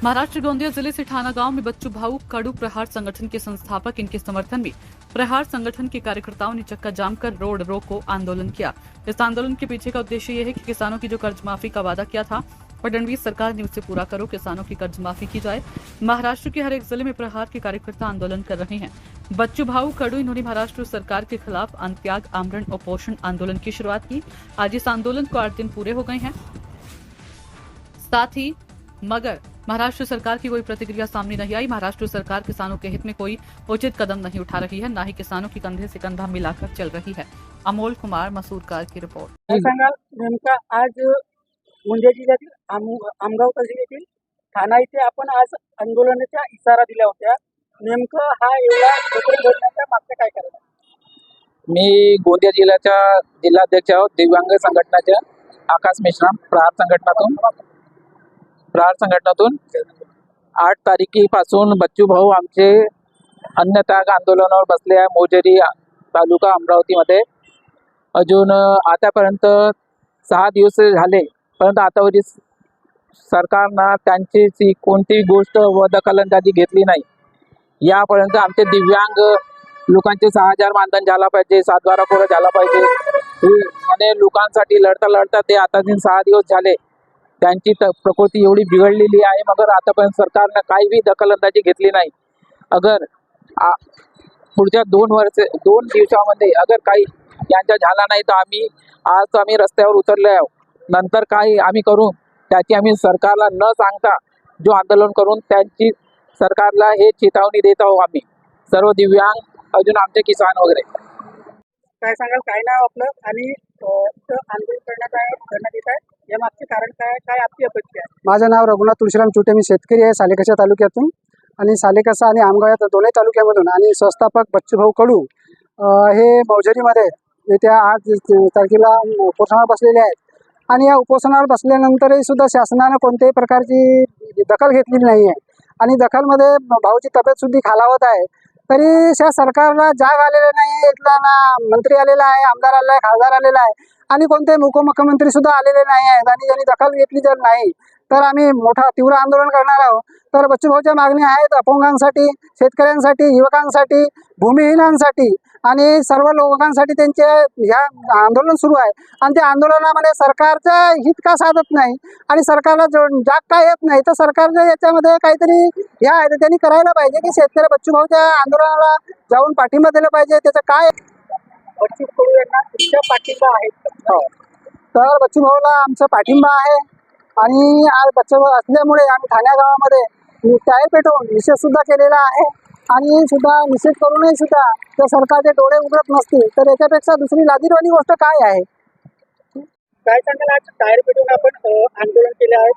महाराष्ट्र गोंदिया जिले से ठाना गांव में बच्चू भाऊ कड़ू प्रहार संगठन के संस्थापक इनके समर्थन में प्रहार संगठन के कार्यकर्ताओं ने चक्का जाम कर रोड रोको आंदोलन किया। इस आंदोलन के पीछे का उद्देश्य यह है कि किसानों की जो कर्ज माफी का वादा किया था फडणवीस सरकार ने उसे पूरा करो, किसानों की कर्ज माफी की जाए। महाराष्ट्र के हर एक जिले में प्रहार के कार्यकर्ता आंदोलन कर रहे हैं। बच्चू भाऊ कड़ू इन्होंने महाराष्ट्र सरकार के खिलाफ अंत्याग आमरण उपोषण आंदोलन की शुरुआत की। आज इस आंदोलन को 8 दिन पूरे हो गए हैं। साथ ही मगर महाराष्ट्र सरकार की कोई प्रतिक्रिया सामने नहीं आई। महाराष्ट्र सरकार किसानों के हित में कोई उचित कदम नहीं उठा रही है, ना ही किसानों की कंधे से कंधा मिलाकर चल रही है। अमोल कुमार मसूरकार की रिपोर्ट। काय सांगाल नेमका आज गोंदिया जिल्ह्यातील आमगाव तहसील ठाणा इथे आपण आज आंदोलनाचा इशारा दिला होता। नेमकं हा एवढा उपक्रम घडण्याच्या मागचं काय कारण आहे? मी गोंदिया जिल्ह्याच्या जिल्हाध्यक्ष आहोत दिव्यांग संघटनाच्या आकाश मेश्राम प्रहार संघटनातून 8 तारखेपासून बच्चू भाऊ आमचे अन्नत्याग आंदोलनावर बसले आहे। मोजेरी तालुका अमरावतीमध्ये अजून आतापर्यंत 6 दिवस झाले, परंतु आतावरी सरकारनं त्यांची कोणतीही गोष्ट व दखलंदाजी घेतली नाही। यापर्यंत आमचे दिव्यांग लोकांचे 6000 मानधन झाला पाहिजे, 7-12 पोरं झाला पाहिजे, आणि लोकांसाठी लढता ते आता 6 दिवस झाले। त्यांची प्रकृती एवढी बिघडलेली आहे, मगर आतापर्यंत सरकारनं काही दखलंदाजी घेतली नाही। अगर पुढच्या 2 दिवसामध्ये अगर काही यांच्या झाला नाही तर आम्ही रस्त्यावर उतरले आहोत। नंतर काही आम्ही करू त्याची आम्ही सरकारला न सांगता जो आंदोलन करून त्यांची सरकारला हे चेतावणी देत आहोत। आम्ही सर्व दिव्यांग अजून आमचे किसान वगैरे। काय सांगाल, काय नाव आपलं आणि आंदोलन करण्यात येत आहे, या मागचे कारण काय आपली अपेक्षा आहे? माझं नाव रघुनाथ तुळशीराम चुटे, मी शेतकरी आहे सालेकसा तालुक्यातून आणि सालेकसा आणि आमगाव या दोन्ही तालुक्यामधून। आणि संस्थापक बच्चूभाऊ कडू हे मौजेरीमध्ये येत्या 8 तारखेला उपोषणावर बसलेले आहेत। आणि या उपोषणावर बसल्यानंतरही सुद्धा शासनानं कोणत्याही प्रकारची दखल घेतलेली नाही आहे। आणि दखलमध्ये भाऊची तब्येत सुद्धा खालावत आहे, तरी त्या सरकारला जाग आलेला नाही। इथला ना मंत्री आलेला आहे, आमदार आलेला आहे, खासदार आलेला आहे, आणि कोणते उपमुख्यमंत्री सुद्धा आलेले नाही आहेत। आणि त्यांनी दखल घेतली जर नाही तर आम्ही मोठा तीव्र आंदोलन करणार आहोत। तर बच्चूभाऊच्या मागण्या आहेत अपंगांसाठी, शेतकऱ्यांसाठी, युवकांसाठी, भूमिहीनांसाठी आणि सर्व लोकांसाठी त्यांचे ह्या आंदोलन सुरू आहे। आणि त्या आंदोलनामध्ये सरकारचं हित का साधत नाही आणि सरकारला जाग का येत नाही, तर सरकारने याच्यामध्ये काहीतरी ह्या त्यांनी करायला पाहिजे की शेतकरी बच्चूभाऊच्या आंदोलनाला जाऊन पाठिंबा दिला पाहिजे। त्याचं काय बच्चू कडू यांना तुमचा पाठिंबा आहे? तर बच्चूभाऊला आमचा पाठिंबा आहे। आणि आज बच्चूभाऊ असल्यामुळे आम्ही ठाण्या गावामध्ये टायर पेटवून निषेध सुद्धा केलेला आहे। आणि सुद्धा निषेध करूनही सुद्धा जर सरकारचे डोळे उघडत नसतील तर याच्यापेक्षा दुसरी लाजिरवाणी गोष्ट काय आहे? काय सांगाल, आज टायर पेटवून आपण आंदोलन केले आहे,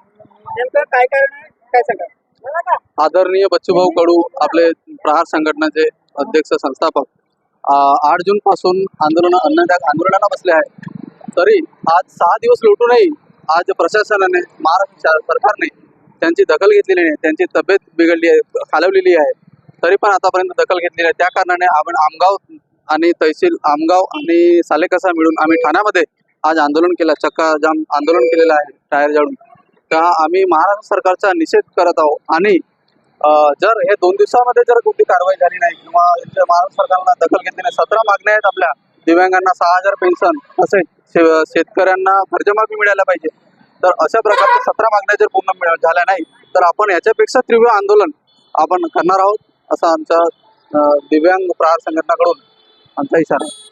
नेमकं काय कारण आहे, काय सांगाल? आदरणीय बच्चूभाऊ कडू आपले प्रहार संघटनाचे अध्यक्ष संस्थापक 8 जून पासून अन्नत्याग आंदोलनाला बसले आहे। तरी आज 6 दिवस लोटूनही आज प्रशासनाने, महाराष्ट्र सरकारने त्यांची दखल घेतलेली नाही। त्यांची तब्येत बिघडली आहे, खालवलेली आहे, तरी पण आतापर्यंत दखल घेतलेली आहे। त्या कारणाने आपण आमगाव आणि तहसील आमगाव आणि सालेकसा मिळून आम्ही ठाण्यामध्ये आज आंदोलन केलं, चक्का जाम आंदोलन केलेलं आहे टायर जाळून। तर आम्ही महाराष्ट्र सरकारचा निषेध करत आहोत। आणि जर हे 2 दिवसामध्ये जर कुठली कारवाई झाली नाही किंवा महाराष्ट्र सरकारला दखल घेतली नाही, 17 मागण्या आहेत आपल्या। दिव्यांगांना 6000 पेन्शन, असे शेतकऱ्यांना कर्जमाफी मिळायला पाहिजे। तर अशा प्रकारच्या 17 मागण्या जर पूर्ण झाल्या नाही तर आपण याच्यापेक्षा तीव्र आंदोलन आपण करणार आहोत, असा आमचा दिव्यांग प्रहार संघटनाकडून आमचा इशारा आहे।